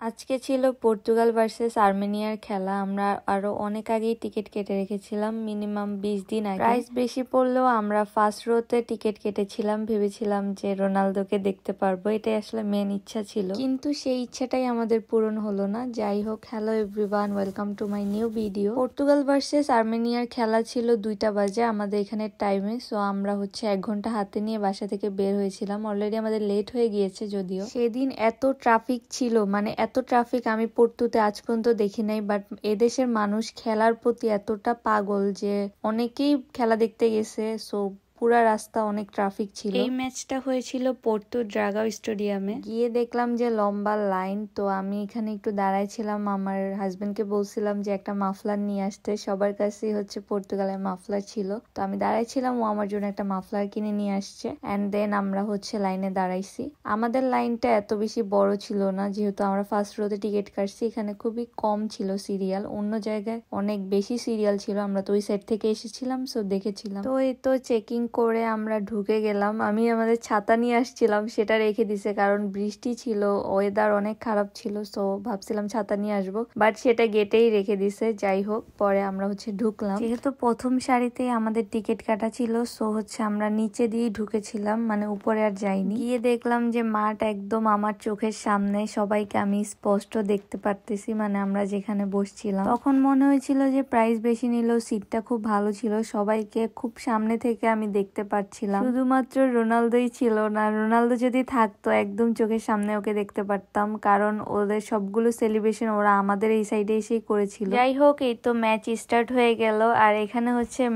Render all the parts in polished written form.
আজকে ছিল Portugal versus আর্মেনিয়ার খেলা। আমরা আরো অনেক আগেই টিকিট কেটে রেখেছিলাম, মিনিমাম 20 দিন আগে। প্রাইস বেশি পড়লেও আমরা ফার্স্ট রোতে টিকিট কেটেছিলাম, ভেবেছিলাম যে রোনালদোকে দেখতে পারবো, এটাই আসলে মেন ইচ্ছা ছিল, কিন্তু সেই ইচ্ছাটাই আমাদের পূরণ হলো না। যাই হোক, hello everyone, welcome to my new video. Portugal versus আর্মেনিয়ার খেলা ছিল 2টা বাজে আমাদের এখানে টাইমে। সো আমরা 1 ঘন্টা হাতে নিয়ে বাসা থেকে বের হয়েছিলাম। অলরেডি আমাদের লেট হয়ে গিয়েছে, যদিও সেদিন এত ট্রাফিক ছিল, মানে এত ট্রাফিক আমি পর্তুতে আজ পর্যন্ত দেখি নাই। বাট এদেশের মানুষ খেলার প্রতি এতটা পাগল যে অনেকেই খেলা দেখতে গেছে। সো পুরা রাস্তা অনেক ট্রাফিক ছিল। এই ম্যাচটা হয়েছিল পর্তু ড্রাগাও স্টেডিয়ামে। গিয়ে দেখলাম যে লম্বা লাইন, তো আমি এখানে একটু দাঁড়াইছিলাম। আমার হাজবেন্ডকে বলছিলাম যে একটা মাফলার নিয়ে আসতে, সবার কাছেই পর্তুগালের মাফলার ছিল। তো আমি দাঁড়াইছিলাম, ও আমার জন্য একটা মাফলার কিনে নিয়ে আসছে। অ্যান্ড দেন আমরা লাইনে দাঁড়াইছি। আমাদের লাইনটা এত বেশি বড় ছিল না, যেহেতু আমরা ফার্স্ট রোতে টিকিট কাটছি। এখানে খুবই কম ছিল সিরিয়াল, অন্য জায়গায় অনেক বেশি সিরিয়াল ছিল। আমরা তো ওই সাইড থেকে এসেছিলাম, সো দেখেছিলাম। তো এই তো চেকিং করে আমরা ঢুকে গেলাম। আমি আমাদের ছাতা নিয়ে আসছিলাম, সেটা রেখে দিছে কারণ বৃষ্টি ছিল, ওয়েদার অনেক খারাপ ছিল। সো ভাবছিলাম ছাতা নিয়ে আসবো, বাট সেটা গেটেই রেখে দিছে। যাই হোক, পরে আমরা ঢুকলাম। যেহেতু প্রথম সারিতে আমাদের টিকিট কাটা ছিল, সো আমরা নিচে দিয়ে ঢুকেছিলাম, মানে উপরে আর যাইনি। গিয়ে দেখলাম যে মাঠ একদম আমার চোখের সামনে, সবাইকে আমি স্পষ্ট দেখতে পারতেছি, মানে আমরা যেখানে বসছিলাম। তখন মনে হয়েছিল যে প্রাইস বেশি নিলেও সিটটা খুব ভালো ছিল, সবাইকে খুব সামনে থেকে আমি দেখতে পাচ্ছিলাম। শুধুমাত্র রোনালদোই ছিল না, রোনালদো যদি থাকতো একদম চোখের সামনে ওকে দেখতে পারতাম, কারণ ওদের সবগুলো সেলিব্রেশন ওরা আমাদের এই সাইডে এসেই করেছিল। যাই হোক, এই তো ম্যাচ স্টার্ট হয়ে গেল। আর এখানে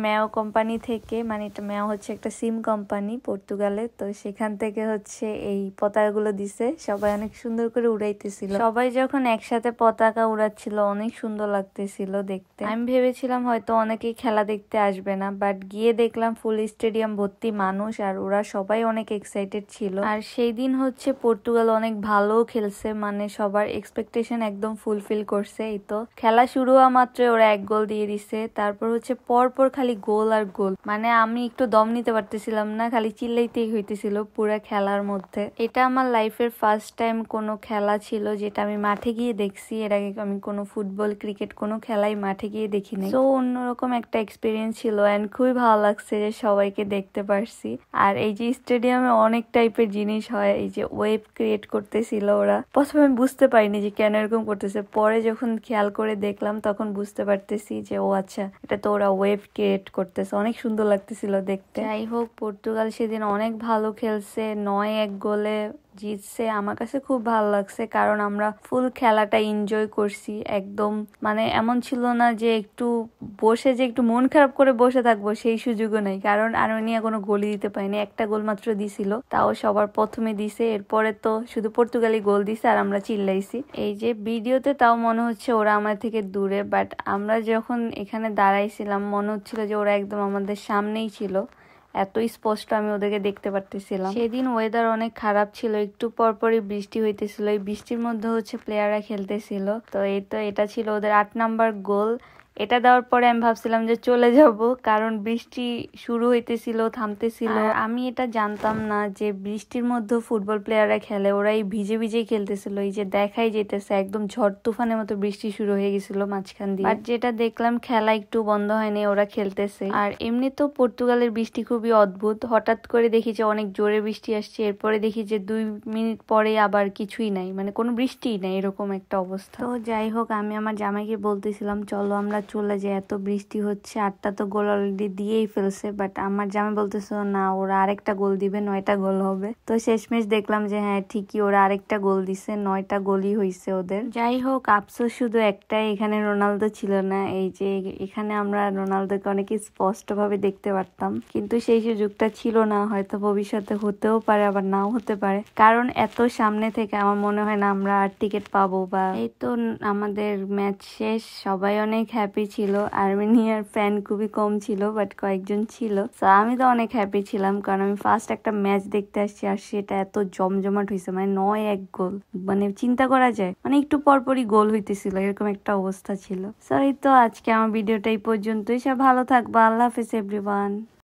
ম্যাও কোম্পানি থেকে, মানে এটা ম্যাও একটা সিম কোম্পানি পর্তুগালে, তো সেখান থেকে এই পতাকাগুলো দিছে। সবাই অনেক সুন্দর করে উড়াইতেছিল। সবাই যখন একসাথে পতাকা উড়াচ্ছিল অনেক সুন্দর লাগতেছিল দেখতে। আমি ভেবেছিলাম হয়তো অনেকেই খেলা দেখতে আসবে না, বাট গিয়ে দেখলাম ফুল স্টেডিয়াম ভর্তি মানুষ, আর ওরা সবাই অনেক এক্সাইটেড ছিল। আর সেই দিন পর্তুগাল অনেক ভালো খেলছে, মানে সবার এক্সপেকটেশন একদম ফুলফিল করছে। এই তো খেলা শুরু হওয়া মাত্রই ওরা 1 গোল দিয়ে দিছে। তারপর পরপর খালি গোল আর গোল, মানে আমি একটু দম নিতে পারতেছিলাম না, খালি চিল্লাইতেই হইতেছিল পুরো খেলার মধ্যে। এটা আমার লাইফের ফার্স্ট টাইম কোনো খেলা ছিল যেটা আমি মাঠে গিয়ে দেখছি। এর আগে আমি কোনো ফুটবল, ক্রিকেট কোনো খেলাই মাঠে গিয়ে দেখি নাই। তো অন্যরকম একটা এক্সপিরিয়েন্স ছিল, এন্ড খুবই ভালো লাগছে যে সবাইকে দেখতে পারছি। আর এই যে স্টেডিয়ামে অনেক টাইপের জিনিস হয়, এই যে ওয়েভ ক্রিয়েট করতেছিল ওরা। প্রথমে আমি বুঝতে পারিনি যে কেন এরকম করতেছে, পরে যখন খেয়াল করে দেখলাম তখন বুঝতে পারতেছি যে ও আচ্ছা, এটা তো ওরা ওয়েভ ক্রিয়েট করতেছে। অনেক সুন্দর লাগতেছিল দেখতে। যাই হোক, পর্তুগাল সেদিন অনেক ভালো খেলছে, 9-1 গোলে জিতছে। আমার কাছে খুব ভালো লাগছে, কারণ আমরা ফুল খেলাটা এনজয় করছি একদম। মানে এমন ছিল না যে একটু একটু মন খারাপ করে বসে থাকবো, সেই সুযোগও নাই, কারণ আর্মেনিয়া কোনো গোলই দিতে পারেনি। একটা গোল মাত্র দিছিল, তাও সবার প্রথমে দিছে। এরপরে তো শুধু পর্তুগালি গোল দিছে আর আমরা চিল্লাইছি। এই যে ভিডিওতে তাও মনে হচ্ছে ওরা আমার থেকে দূরে, বাট আমরা যখন এখানে দাঁড়াইছিলাম মনে হচ্ছিল যে ওরা একদম আমাদের সামনেই ছিল, এতই স্পষ্ট আমি ওদেরকে দেখতে পারতেছিলাম। সেদিন ওয়েদার অনেক খারাপ ছিল, একটু পরপরই বৃষ্টি হইতেছিল। এই বৃষ্টির মধ্যে প্লেয়াররা খেলতেছিল। তো এটা ছিল ওদের 8 নাম্বার গোল। এটা দেওয়ার পরে আমি ভাবছিলাম যে চলে যাব, কারণ বৃষ্টি শুরু হইতেছিল, থামতেছিল। আর আমি এটা জানতাম না যে বৃষ্টির মধ্যে ফুটবল প্লেয়াররা খেলে। ওরা এই ভিজে ভিজেই খেলতেছিল, এই যে দেখাই যেতেছে একদম ঝড় তুফানের মতো বৃষ্টি শুরু হয়ে গেছিল মাঝখান দিয়ে। বাট যেটা দেখলাম, খেলা একটু বন্ধ হয়নি, ওরা খেলতেছে। আর এমনি তো পর্তুগালের বৃষ্টি খুবই অদ্ভুত। হঠাৎ করে দেখি যে অনেক জোরে বৃষ্টি আসছে, এরপরে দেখি যে 2 মিনিট পরে আবার কিছুই নাই, মানে কোনো বৃষ্টিই নাই, এরকম একটা অবস্থা। তো যাই হোক, আমি আমার জামাইকে বলতেছিলাম চলো আমরা চলে যাই, এত বৃষ্টি হচ্ছে। 8টা তো গোল অলরেডি দিয়েই ফেলছে, বাট আমার জামাই বলতেছিল না, ওরা আরেকটা গোল দিবে, 9টা গোল হবে। তো শেষমেশ দেখলাম যে হ্যাঁ ঠিকই, ওরা আরেকটা গোল দিছে, 9টা গোলই হয়েছে ওদের। যাই হোক, আফসোস শুধু একটাই, এখানে রোনালদো ছিল না। এই যে এখানে আমরা রোনালদোকে অনেক স্পষ্ট ভাবে দেখতে পারতাম, কিন্তু সেই সুযোগটা ছিল না। হয়তো ভবিষ্যতে হতেও পারে, আবার নাও হতে পারে, কারণ এত সামনে থেকে আমার মনে হয় না আমরা আর টিকিট পাবো। বা এই তো আমাদের ম্যাচ শেষ, সবাই অনেক হ্যাপি ছিল। আর্মেনিয়ার ফ্যান খুবই কম ছিল, বাট কয়েকজন ছিল। তো আমি তো অনেক হ্যাপি ছিলাম, কারণ আমি ফার্স্ট একটা ম্যাচ দেখতে আসছি, আর সেটা এত জমজমাট হয়েছে, মানে 9-1 গোল, মানে চিন্তা করা যায়, মানে একটু পরপরই গোল হইতেছিল, এরকম একটা অবস্থা ছিল। সো এই তো আজকে আমার ভিডিওটা এই পর্যন্তই। সব ভালো থাকবা, আল্লাহ হাফেজ এভরিওয়ান।